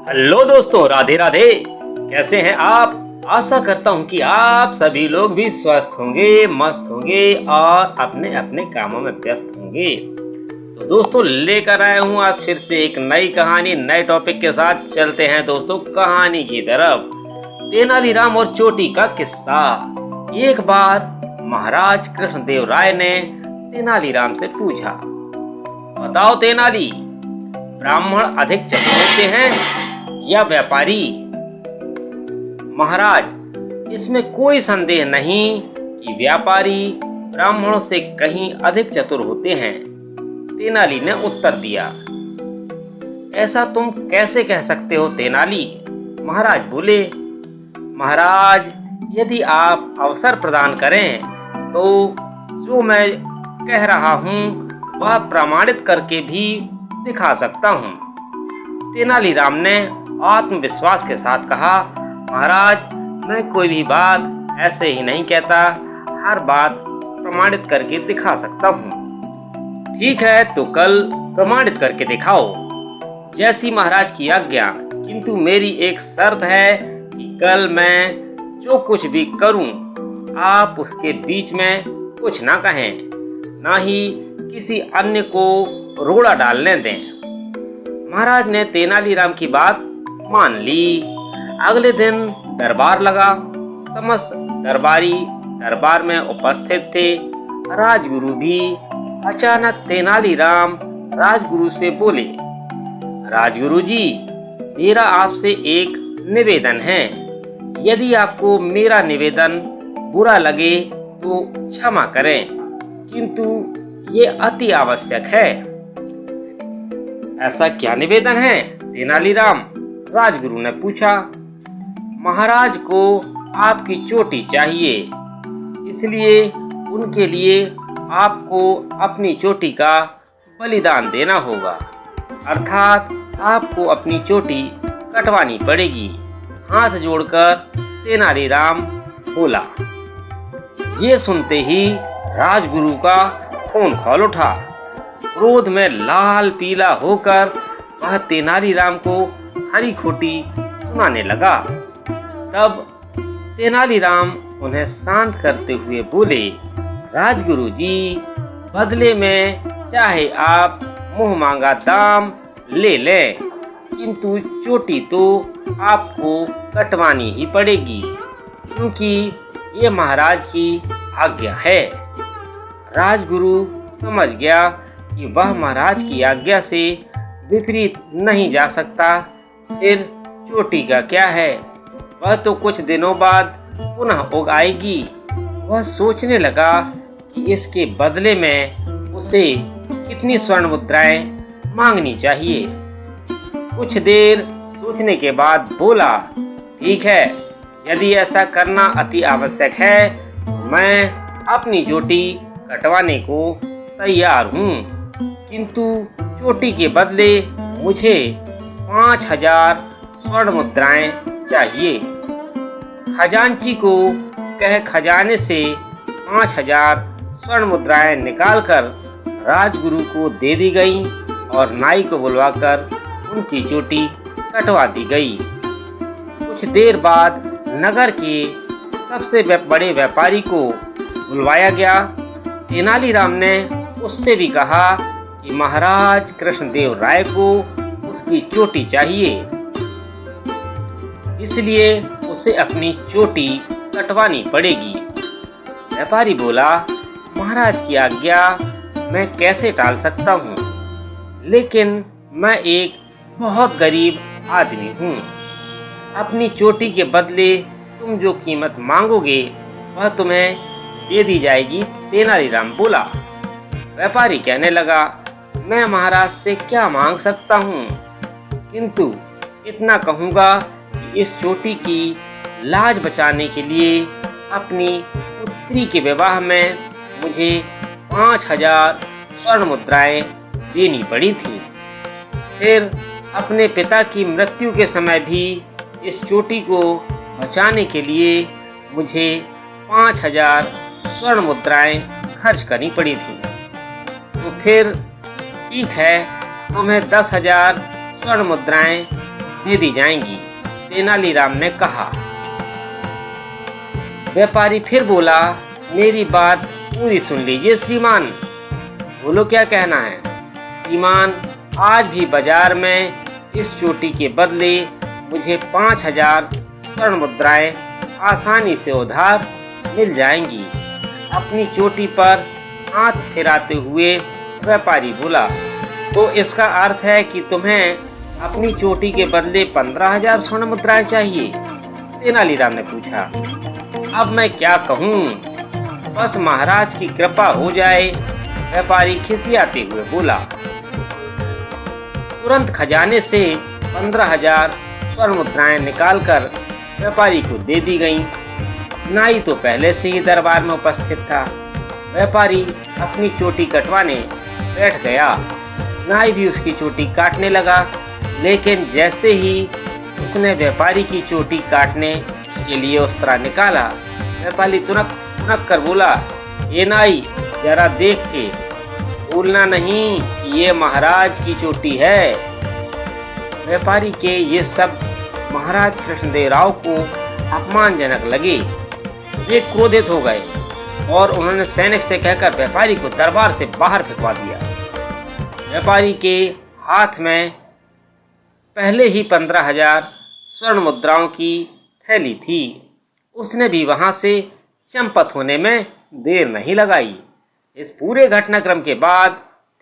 Hello दोस्तों, राधे राधे। कैसे हैं आप? आशा करता हूं कि आप सभी लोग भी स्वस्थ होंगे, मस्त होंगे और अपने अपने कामों में व्यस्त होंगे। तो दोस्तों, लेकर आया हूं आज फिर से एक नई कहानी, नए टॉपिक के साथ। चलते हैं दोस्तों कहानी की तरफ। तेनालीराम और चोटी का किस्सा। एक बार महाराज कृष्णदेव राय ने तेनालीराम से पूछा, बताओ तेनाली, ब्राह्मण अधिक चतुर होते हैं या व्यापारी? महाराज, इसमें कोई संदेह नहीं कि व्यापारी ब्राह्मणों से कहीं अधिक चतुर होते हैं। तेनाली ने उत्तर दिया। ऐसा तुम कैसे कह सकते हो तेनाली? महाराज बोले। महाराज, यदि आप अवसर प्रदान करें तो जो मैं कह रहा हूँ वह प्रमाणित करके भी दिखा सकता हूँ। तेनालीराम ने आत्मविश्वास के साथ कहा, महाराज, मैं कोई भी बात ऐसे ही नहीं कहता, हर बात प्रमाणित करके दिखा सकता हूँ। ठीक है, तो कल प्रमाणित करके दिखाओ, जैसी महाराज की आज्ञा। किंतु मेरी एक शर्त है कि कल मैं जो कुछ भी करूँ आप उसके बीच में कुछ ना कहें, ना ही किसी अन्य को रोड़ा डालने दें। महाराज ने तेनालीराम की बात मान ली। अगले दिन दरबार लगा। समस्त दरबारी दरबार में उपस्थित थे। राजगुरु भी। अचानक तेनालीराम राजगुरु से बोले, राजगुरु जी, मेरा आपसे एक निवेदन है। यदि आपको मेरा निवेदन बुरा लगे तो क्षमा करें, किंतु ये अति आवश्यक है। ऐसा क्या निवेदन है तेनालीराम? राजगुरु ने पूछा। महाराज को आपकी चोटी चाहिए, इसलिए उनके लिए आपको अपनी चोटी का बलिदान देना होगा, अर्थात आपको अपनी चोटी कटवानी पड़ेगी। हाथ जोड़कर तेनालीराम बोला। ये सुनते ही राजगुरु का खून खौल उठा। क्रोध में लाल पीला होकर वह तेनालीराम को खरी खोटी सुनाने लगा। तब तेनालीराम उन्हें शांत करते हुए बोले, राजगुरु जी, बदले में चाहे आप मुंह मांगा दाम ले लें, किंतु चोटी तो आपको कटवानी ही पड़ेगी, क्योंकि ये महाराज की आज्ञा है। राजगुरु समझ गया कि वह महाराज की आज्ञा से विपरीत नहीं जा सकता। फिर चोटी का क्या है, वह तो कुछ दिनों बाद पुनः उग आएगी। वह सोचने लगा कि इसके बदले में उसे कितनी स्वर्ण मुद्राएं मांगनी चाहिए। कुछ देर सोचने के बाद बोला, ठीक है, यदि ऐसा करना अति आवश्यक है तो मैं अपनी चोटी कटवाने को तैयार हूँ, किंतु चोटी के बदले मुझे 5000 स्वर्ण मुद्राएं चाहिए। खजांची को कह खजाने से 5000 स्वर्ण मुद्राएं निकालकर राजगुरु को दे दी गई और नाई को बुलवाकर उनकी चोटी कटवा दी गई। कुछ देर बाद नगर के सबसे बड़े व्यापारी को बुलवाया गया। तेनालीराम ने उससे भी कहा कि महाराज कृष्णदेव राय को उसकी चोटी चाहिए, इसलिए उसे अपनी चोटी कटवानी पड़ेगी। व्यापारी बोला, महाराज की आज्ञा मैं कैसे टाल सकता हूँ, लेकिन मैं एक बहुत गरीब आदमी हूँ। अपनी चोटी के बदले तुम जो कीमत मांगोगे वह तुम्हें दे दी जाएगी। तेनालीराम बोला। व्यापारी कहने लगा, मैं महाराज से क्या मांग सकता हूँ, किंतु इतना कहूँगा कि इस चोटी की लाज बचाने के लिए अपनी पुत्री के विवाह में मुझे 5000 स्वर्ण मुद्राएं देनी पड़ी थी। फिर अपने पिता की मृत्यु के समय भी इस चोटी को बचाने के लिए मुझे 5000 स्वर्ण मुद्राएं खर्च करनी पड़ी थी। तो फिर ठीक है, तुम्हें 10,000 स्वर्ण मुद्राएं दे दी जाएंगी, तेनालीराम ने कहा। व्यापारी फिर बोला, मेरी बात पूरी सुन लीजिए श्रीमान। बोलो क्या कहना है? श्रीमान, आज भी बाजार में इस चोटी के बदले मुझे 5000 स्वर्ण मुद्राएं आसानी से उधार मिल जाएंगी। अपनी चोटी पर हाथ फिराते हुए व्यापारी बोला, तो इसका अर्थ है कि तुम्हें अपनी चोटी के बदले 15000 स्वर्ण मुद्राएं चाहिए? तेनालीराम ने पूछा। अब मैं क्या कहूँ, बस महाराज की कृपा हो जाए, व्यापारी खिसियाते हुए बोला। तुरंत खजाने से 15000 स्वर्ण मुद्राएं निकालकर व्यापारी को दे दी गईं। नाई तो पहले से ही दरबार में उपस्थित था। व्यापारी अपनी चोटी कटवाने बैठ गया। नाई भी उसकी चोटी काटने लगा, लेकिन जैसे ही उसने व्यापारी की चोटी काटने के लिए उस्तरा निकाला, व्यापारी तुनक कर बोला, ये नाई, जरा देख के भूलना नहीं कि ये महाराज की चोटी है। व्यापारी के ये सब महाराज कृष्णदेव राव को अपमानजनक लगे। वे क्रोधित हो गए और उन्होंने सैनिक से कहकर व्यापारी को दरबार से बाहर फेंकवा दिया। व्यापारी के हाथ में पहले ही 15000 स्वर्ण मुद्राओं की थैली थी। उसने भी वहां से चंपत होने में देर नहीं लगाई। इस पूरे घटनाक्रम के बाद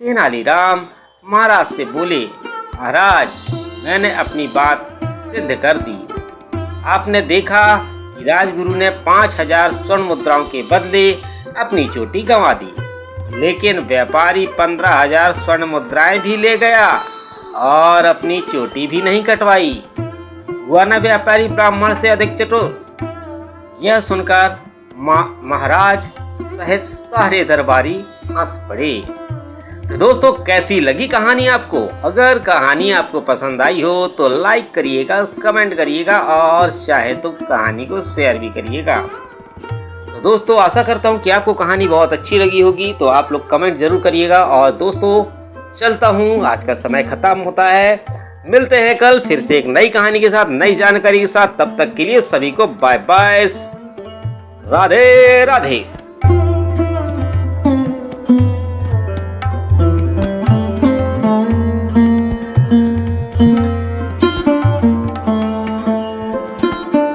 तेनालीराम महाराज से बोले, महाराज, मैंने अपनी बात सिद्ध कर दी। आपने देखा कि राजगुरु ने 5000 स्वर्ण मुद्राओं के बदले अपनी चोटी गंवा दी, लेकिन व्यापारी 15000 स्वर्ण मुद्राएं भी ले गया और अपनी चोटी भी नहीं कटवाई। हुआ न व्यापारी ब्राह्मण से अधिक चतुर? यह सुनकर महाराज सहित सारे दरबारी हंस पड़े। तो दोस्तों, कैसी लगी कहानी आपको? अगर कहानी आपको पसंद आई हो तो लाइक करिएगा, कमेंट करिएगा और चाहे तो कहानी को शेयर भी करिएगा। तो दोस्तों, आशा करता हूँ कि आपको कहानी बहुत अच्छी लगी होगी। तो आप लोग कमेंट जरूर करिएगा। और दोस्तों, चलता हूँ, आज का समय खत्म होता है। मिलते हैं कल फिर से एक नई कहानी के साथ, नई जानकारी के साथ। तब तक के लिए सभी को बाय बाय, राधे राधे।